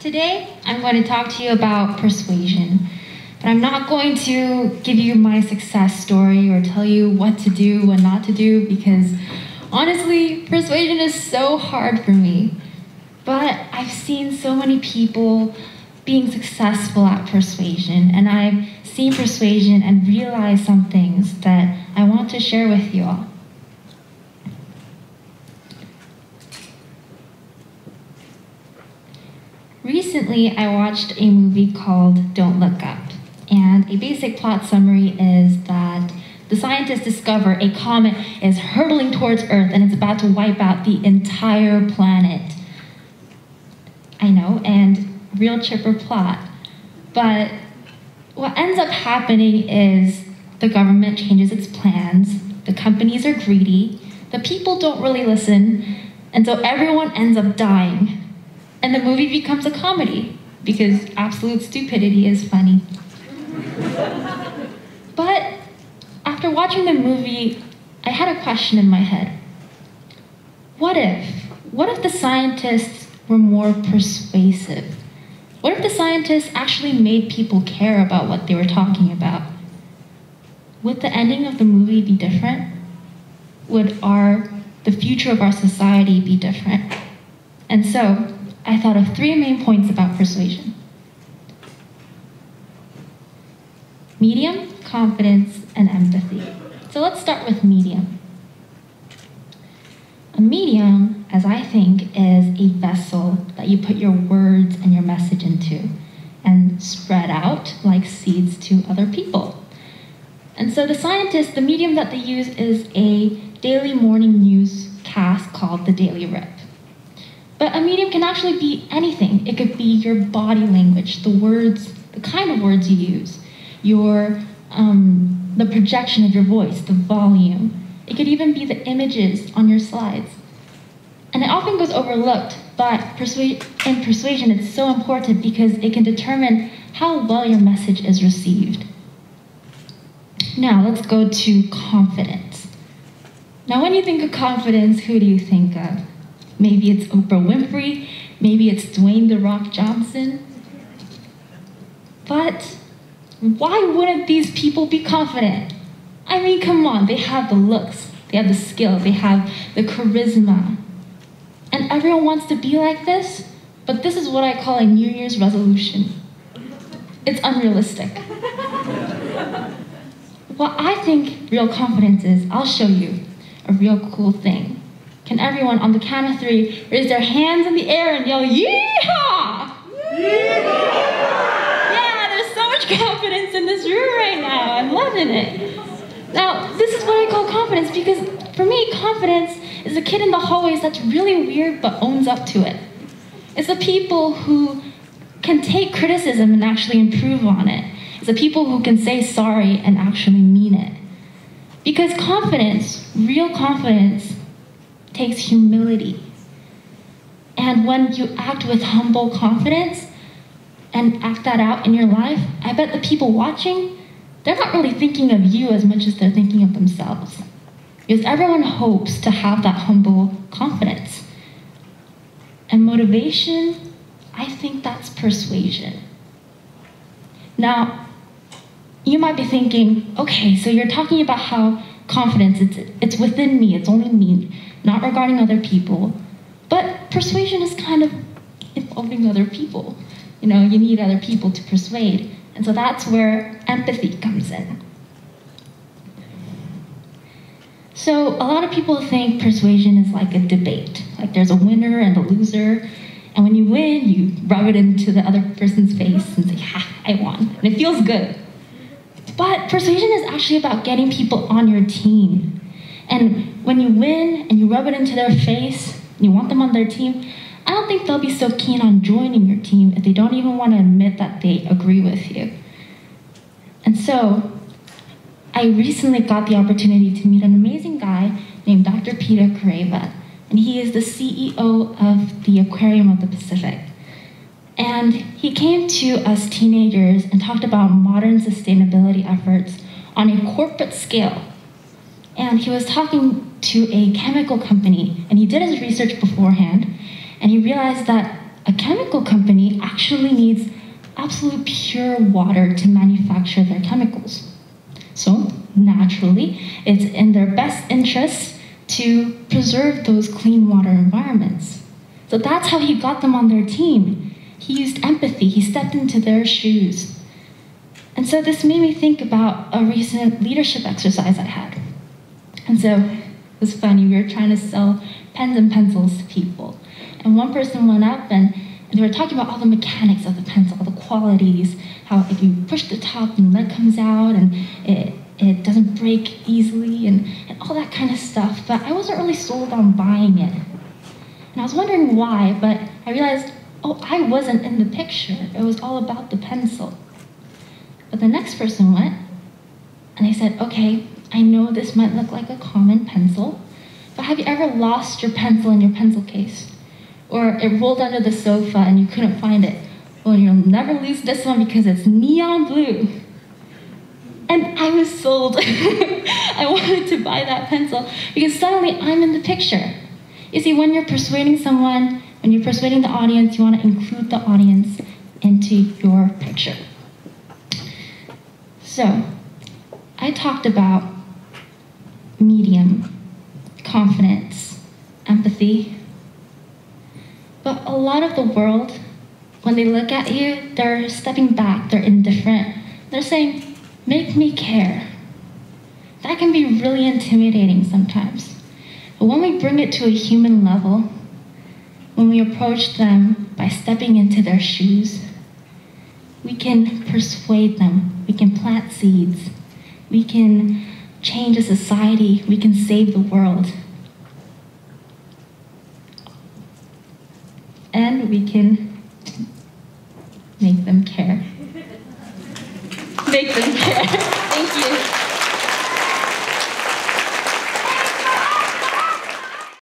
Today, I'm going to talk to you about persuasion, but I'm not going to give you my success story or tell you what to do and not to do because honestly, persuasion is so hard for me. But I've seen so many people being successful at persuasion, and I've seen persuasion and realized some things that I want to share with you all. Recently, I watched a movie called Don't Look Up, and a basic plot summary is that the scientists discover a comet is hurtling towards Earth and it's about to wipe out the entire planet. I know, and real chipper plot. But what ends up happening is the government changes its plans, the companies are greedy, the people don't really listen, and so everyone ends up dying. And the movie becomes a comedy, because absolute stupidity is funny. But after watching the movie, I had a question in my head. What if the scientists were more persuasive? What if the scientists actually made people care about what they were talking about? Would the ending of the movie be different? Would the future of our society be different? And so, I thought of 3 main points about persuasion. Medium, confidence, and empathy. So let's start with medium. A medium, as I think, is a vessel that you put your words and your message into and spread out like seeds to other people. And so the scientists, the medium that they use is a daily morning newscast called the Daily Rip. But a medium can actually be anything. It could be your body language, the words, the kind of words you use, the projection of your voice, the volume. It could even be the images on your slides. And it often goes overlooked, but in persuasion it's so important because it can determine how well your message is received. Now let's go to confidence. Now when you think of confidence, who do you think of? Maybe it's Oprah Winfrey, maybe it's Dwayne "The Rock" Johnson. But why wouldn't these people be confident? I mean, come on, they have the looks, they have the skill, they have the charisma. And everyone wants to be like this, but this is what I call a New Year's resolution. It's unrealistic. What I think real confidence is, I'll show you a real cool thing. Can everyone, on the count of 3, raise their hands in the air and yell, "Yeehaw!" Yeah, there's so much confidence in this room right now. I'm loving it. Now, this is what I call confidence because for me, confidence is a kid in the hallways that's really weird but owns up to it. It's the people who can take criticism and actually improve on it. It's the people who can say sorry and actually mean it. Because confidence, real confidence, takes humility. And when you act with humble confidence and act that out in your life, I bet the people watching, they're not really thinking of you as much as they're thinking of themselves. Because everyone hopes to have that humble confidence. And motivation, I think that's persuasion. Now, you might be thinking, okay, so you're talking about how confidence, it's within me, it's only me, not regarding other people. But persuasion is kind of involving other people. You know, you need other people to persuade. And so that's where empathy comes in. So a lot of people think persuasion is like a debate. Like there's a winner and a loser. And when you win, you rub it into the other person's face and say, "Ha, I won." And it feels good. But persuasion is actually about getting people on your team. And when you win and you rub it into their face, and you want them on their team, I don't think they'll be so keen on joining your team if they don't even want to admit that they agree with you. And so, I recently got the opportunity to meet an amazing guy named Dr. Peter Careva, and he is the CEO of the Aquarium of the Pacific. And he came to us teenagers and talked about modern sustainability efforts on a corporate scale. And he was talking to a chemical company, and he did his research beforehand, and he realized that a chemical company actually needs absolute pure water to manufacture their chemicals. So naturally, it's in their best interest to preserve those clean water environments. So that's how he got them on their team. He used empathy. He stepped into their shoes. And so this made me think about a recent leadership exercise I had. And so it was funny. We were trying to sell pens and pencils to people. And one person went up and they were talking about all the mechanics of the pencil, all the qualities, how if you push the top and lead comes out and it doesn't break easily and all that kind of stuff. But I wasn't really sold on buying it. And I was wondering why, but I realized, oh, I wasn't in the picture. It was all about the pencil. But the next person went, and they said, okay, I know this might look like a common pencil, but have you ever lost your pencil in your pencil case? Or it rolled under the sofa and you couldn't find it? Well, you'll never lose this one because it's neon blue. And I was sold. I wanted to buy that pencil because suddenly I'm in the picture. You see, when you're persuading someone, when you're persuading the audience, you want to include the audience into your picture. So, I talked about medium, confidence, empathy. But a lot of the world, when they look at you, they're stepping back, they're indifferent. They're saying, make me care. That can be really intimidating sometimes. But when we bring it to a human level, when we approach them by stepping into their shoes, we can persuade them, we can plant seeds, we can change a society, we can save the world. And we can make them care. Make them care. Thank you.